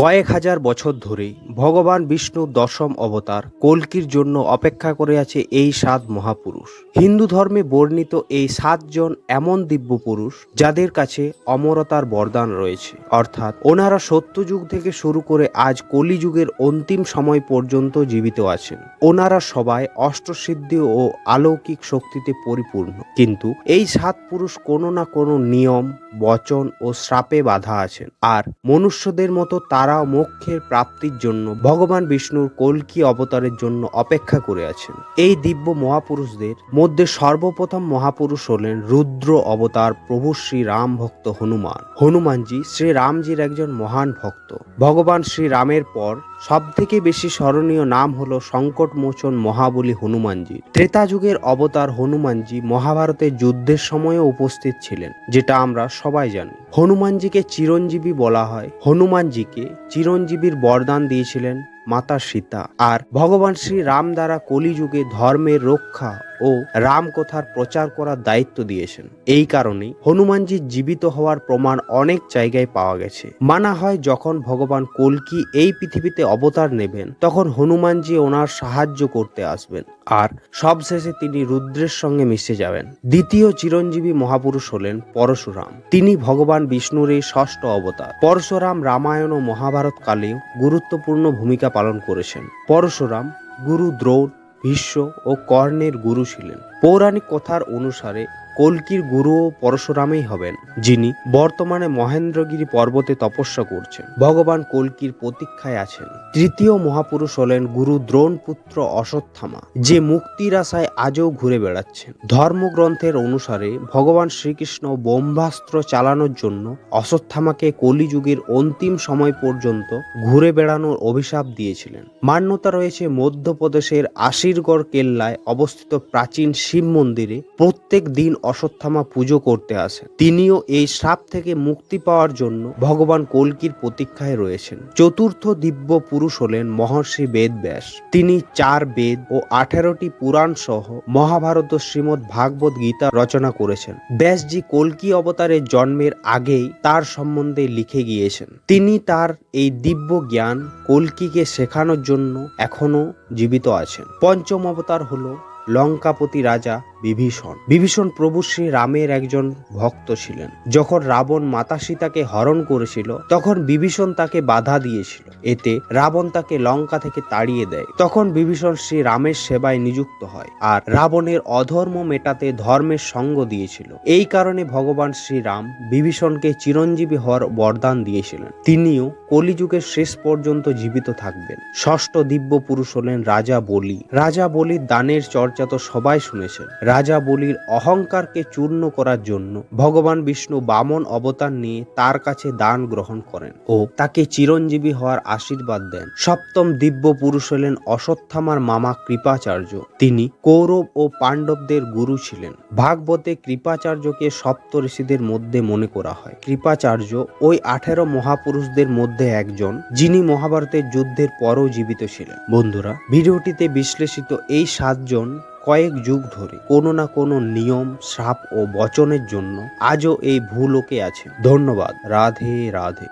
কয়েক হাজার বছর ধরে ভগবান বিষ্ণুর দশম অবতার কল্কির জন্য অপেক্ষা করে আছে এই 7 মহাপুরুষ। হিন্দু ধর্মে বর্ণিত এই 7 জন এমন দিব্য পুরুষ যাদের কাছে অমরতার বরদান রয়েছে, অর্থাৎ ওনারা সত্যযুগ থেকে শুরু করে আজ কলিযুগের অন্তিম সময় পর্যন্ত জীবিত আছেন। ওনারা সবাই অষ্টসিদ্ধি ও অলৌকিক শক্তিতে পরিপূর্ণ, কিন্তু এই 7 পুরুষ কোনো না কোনো নিয়ম, বচন ও শ্রাপে বাধা আছেন। আর মনুষ্যদের মতো তারাও মোক্ষের প্রাপ্তির জন্য ভগবান বিষ্ণুর কল্কি অবতারের জন্য অপেক্ষা করে আছেন। এই দিব্য মহাপুরুষদের মধ্যে সর্বপ্রথম মহাপুরুষ হলেন রুদ্র অবতার প্রভু শ্রী রাম ভক্ত হনুমান। হনুমানজি শ্রী রামজির একজন মহান ভক্ত। ভগবান শ্রী রামের পর সব থেকে বেশি স্মরণীয় নাম হলো সংকটমোচন মহাবলী হনুমানজি। ত্রেতা যুগের অবতার হনুমানজি মহাভারতের যুদ্ধের সময়ও উপস্থিত ছিলেন, যেটা আমরা সবাই জানি। হনুমানজিকে চিরঞ্জীবী বলা হয়। হনুমানজিকে চিরঞ্জীবীর বরদান দিয়েছিলেন মাতা সীতা, আর ভগবান শ্রী রাম দ্বারা কলিযুগে ধর্মের রক্ষা ও রাম কথার প্রচার করার দায়িত্ব দিয়েছেন। এই কারণেই হনুমানজির জীবিত হওয়ার প্রমাণ অনেক জায়গায় পাওয়া গেছে। মানা হয় যখন ভগবান কল্কি এই পৃথিবীতে অবতার নেবেন, তখন হনুমানজি ওনার সাহায্য করতে আসবেন, আর সবশেষে তিনি রুদ্রের সঙ্গে মিশে যাবেন। দ্বিতীয় চিরঞ্জীবী মহাপুরুষ হলেন পরশুরাম। তিনি ভগবান বিষ্ণুর এই 6ষ্ঠ অবতার। পরশুরাম রামায়ণ ও মহাভারত কালেও গুরুত্বপূর্ণ ভূমিকা পালন করেছেন। পরশুরাম গুরু দ্রোণ, ভীষ্ম ও কর্ণের গুরু ছিলেন। পৌরাণিক কথার অনুসারে কল্কির গুরুও পরশুরামই হবেন, যিনি বর্তমানে মহেন্দ্রগিরি পর্বতে তপস্যা করছেন। ভগবান কল্কির প্রতীক্ষায় আছেন। তৃতীয় মহাপুরুষ হলেন গুরু দ্রোণ পুত্র অশ্বত্থামা, যে মুক্তির আশায় আজও ঘুরে বেড়াচ্ছেন। ধর্মগ্রন্থের অনুসারে ভগবান শ্রীকৃষ্ণ ব্রহ্মাস্ত্র চালানোর জন্য অশ্বত্থামাকে কলিযুগের অন্তিম সময় পর্যন্ত ঘুরে বেড়ানোর অভিশাপ দিয়েছিলেন। মান্যতা রয়েছে মধ্যপ্রদেশের আশিরগড় কেল্লায় অবস্থিত প্রাচীন শিব মন্দিরে প্রত্যেক দিন অশ্বত্থামা পুজো করতে আসেন। তিনিও এই শ্রাপ থেকে মুক্তি পাওয়ার জন্য ভগবান কল্কির প্রতীক্ষায় রয়েছেন। চতুর্থ দিব্য পুরুষ হলেন মহর্ষি বেদব্যাস। তিনি 4 বেদ ও 18টি পুরাণ সহ মহাভারত ও শ্রীমদ্ ভাগবত গীতা রচনা করেছেন। ব্যাসজি কল্কি অবতারের জন্মের আগেই তার সম্বন্ধে লিখে গিয়েছেন। তিনি তার এই দিব্য জ্ঞান কল্কিকে শেখানোর জন্য এখনো জীবিত আছেন। পঞ্চম অবতার হলো লঙ্কাপতি রাজা বিভীষণ। বিভীষণ প্রভু শ্রী রামের একজন ভক্ত ছিলেন। যখন রাবণ মাতা সীতাকে হরণ করেছিল, তখন বিভীষণ তাকে বাধা দিয়েছিল। এতে রাবণ তাকে লঙ্কা থেকে তাড়িয়ে দেয়। তখন বিভীষণ শ্রী রামের সেবায় নিযুক্ত হয়, আর রাবণের অধর্ম মেটাতে ধর্মের সঙ্গ দিয়েছিল। এই কারণে ভগবান শ্রী রাম বিভীষণকে চিরঞ্জীবী হওয়ার বরদান দিয়েছিলেন। তিনিও কলিযুগের শেষ পর্যন্ত জীবিত থাকবেন। ষষ্ঠ দিব্য পুরুষ হলেন রাজা বলি। রাজা বলির দানের চর্চা তো সবাই শুনেছেন। রাজা বলির অহংকারকে চূর্ণ করার জন্য ভগবান বিষ্ণু বামন অবতার নিয়ে তার কাছে দান গ্রহণ করেন ও তাকে চিরঞ্জীবী হওয়ার আশীর্বাদ দেন। সপ্তম দিব্য পুরুষ হলেন অশ্বত্থামার মামা কৃপাচার্য। তিনি কৌরব ও পাণ্ডবদের গুরু ছিলেন। ভাগবতে কৃপাচার্যকে সপ্ত ঋষিদের মধ্যে মনে করা হয়। কৃপাচার্য ওই 18 মহাপুরুষদের মধ্যে একজন, যিনি মহাভারতের যুদ্ধের পরও জীবিত ছিলেন। বন্ধুরা, ভিডিওটিতে বিশ্লেষিত এই 7 জন কয়েক যুগ ধরে কোনো না কোনো নিয়ম, শ্রাপ ও বচনের জন্য আজও এই ভূলোকে আছে। ধন্যবাদ। রাধে রাধে।